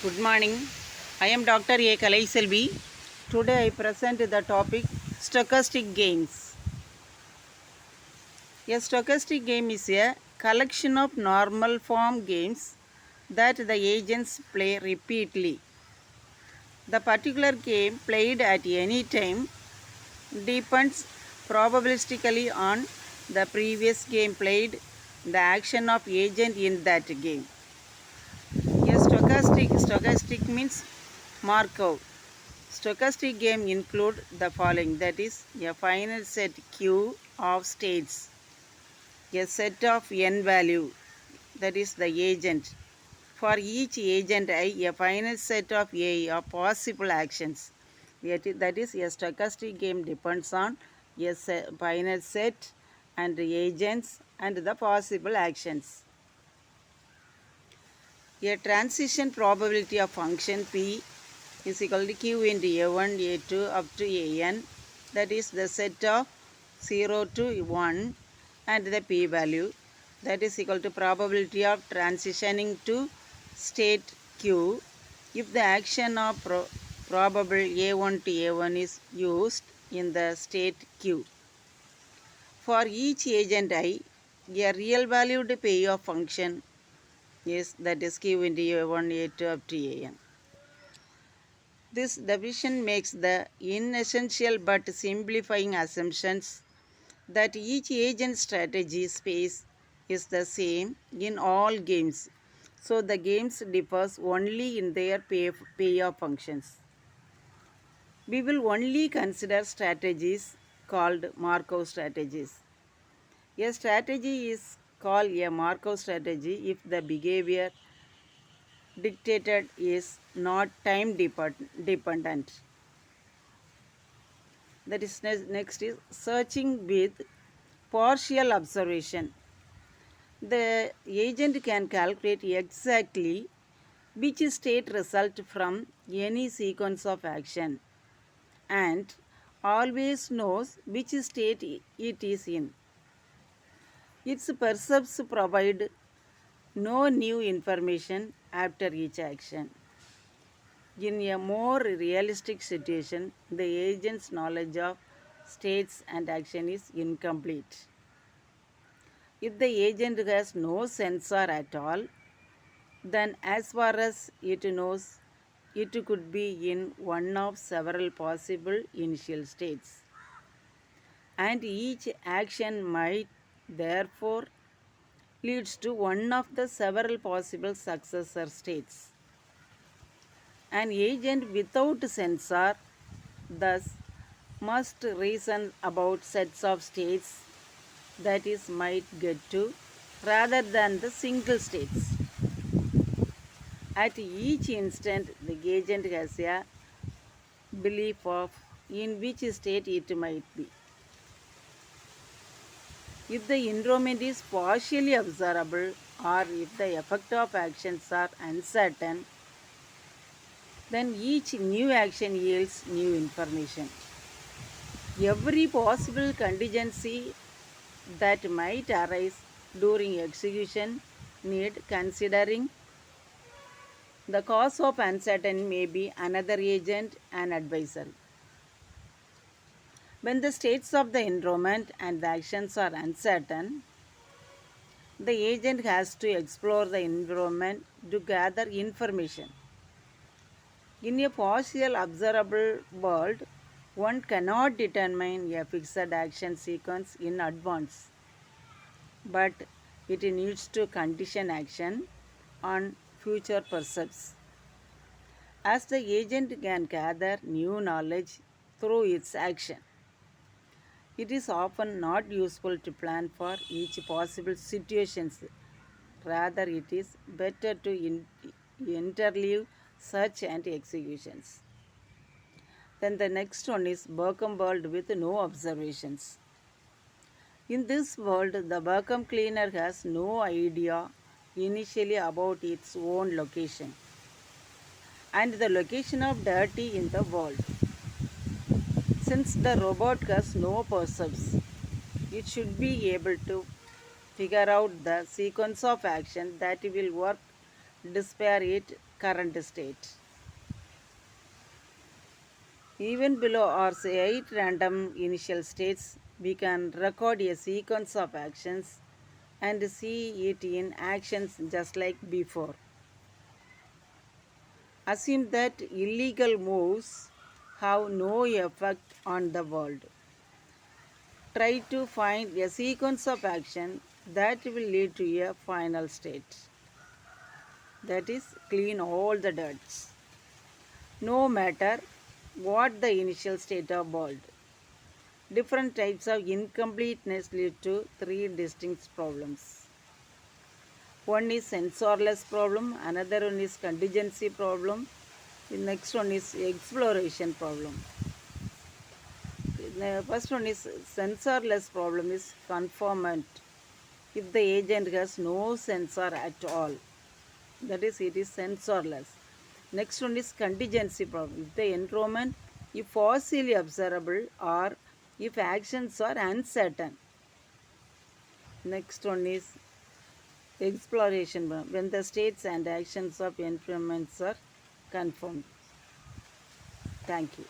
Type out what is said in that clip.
Good morning. I am Dr. A. Kalaiselvi. Today I present the topic Stochastic Games. A stochastic game is a collection of normal form games that the agents play repeatedly. The particular game played at any time depends probabilistically on the previous game played, the action of agent in that game. A stochastic means Markov. Stochastic game include the following, that is a final set Q of states, a set of n value, that is the agent. For each agent I, a final set of A of possible actions. That is a stochastic game depends on a final set and the agents and the possible actions. A transition probability of function P is equal to Q into A1, A2 up to AN, that is the set of 0 to 1 and the P value, that is equal to probability of transitioning to state Q if the action of probable A1 to A1 is used in the state Q. For each agent I, a real valued payoff function is, that is Q into A1, A2 up to AN. This division makes the inessential but simplifying assumptions that each agent strategy space is the same in all games. So the games differs only in their payoff functions. We will only consider strategies called Markov strategies. A strategy is called a Markov strategy if the behavior dictated is not time dependent. That is next is searching with partial observation. The agent can calculate exactly which state result from any sequence of action and always knows which state it is in. Its percepts provide no new information after each action. In a more realistic situation, the agent's knowledge of states and action is incomplete. If the agent has no sensor at all, then as far as it knows, it could be in one of several possible initial states. And each action might therefore leads to one of the several possible successor states. An agent without sensor thus must reason about sets of states that is might get to rather than the single states. At each instant, the agent has a belief of in which state it might be. If the environment is partially observable or if the effect of actions are uncertain, then each new action yields new information. Every possible contingency that might arise during execution need considering. The cause of uncertainty may be another agent and advisor. When the states of the environment and the actions are uncertain, the agent has to explore the environment to gather information. In a partial observable world, one cannot determine a fixed action sequence in advance, but it needs to condition action on future percepts. As the agent can gather new knowledge through its action, it is often not useful to plan for each possible situations. Rather, it is better to interleave search and executions. Then the next one is Burkham world with no observations. In this world, the vacuum cleaner has no idea initially about its own location and the location of dirty in the world. Since the robot has no percepts, it should be able to figure out the sequence of action that will work disparate current state. Even below our 8 random initial states, we can record a sequence of actions and see it in actions just like before. Assume that illegal moves have no effect on the world. Try to find a sequence of action that will lead to a final state. That is, clean all the dirts. No matter what the initial state of world. Different types of incompleteness lead to three distinct problems. One is sensorless problem, another one is contingency problem, the next one is exploration problem. The first one is sensorless problem is conformant. If the agent has no sensor at all, that is it is sensorless. Next one is contingency problem. If the environment is falsely observable or if actions are uncertain. Next one is exploration problem, when the states and actions of environments are confirmed. Thank you.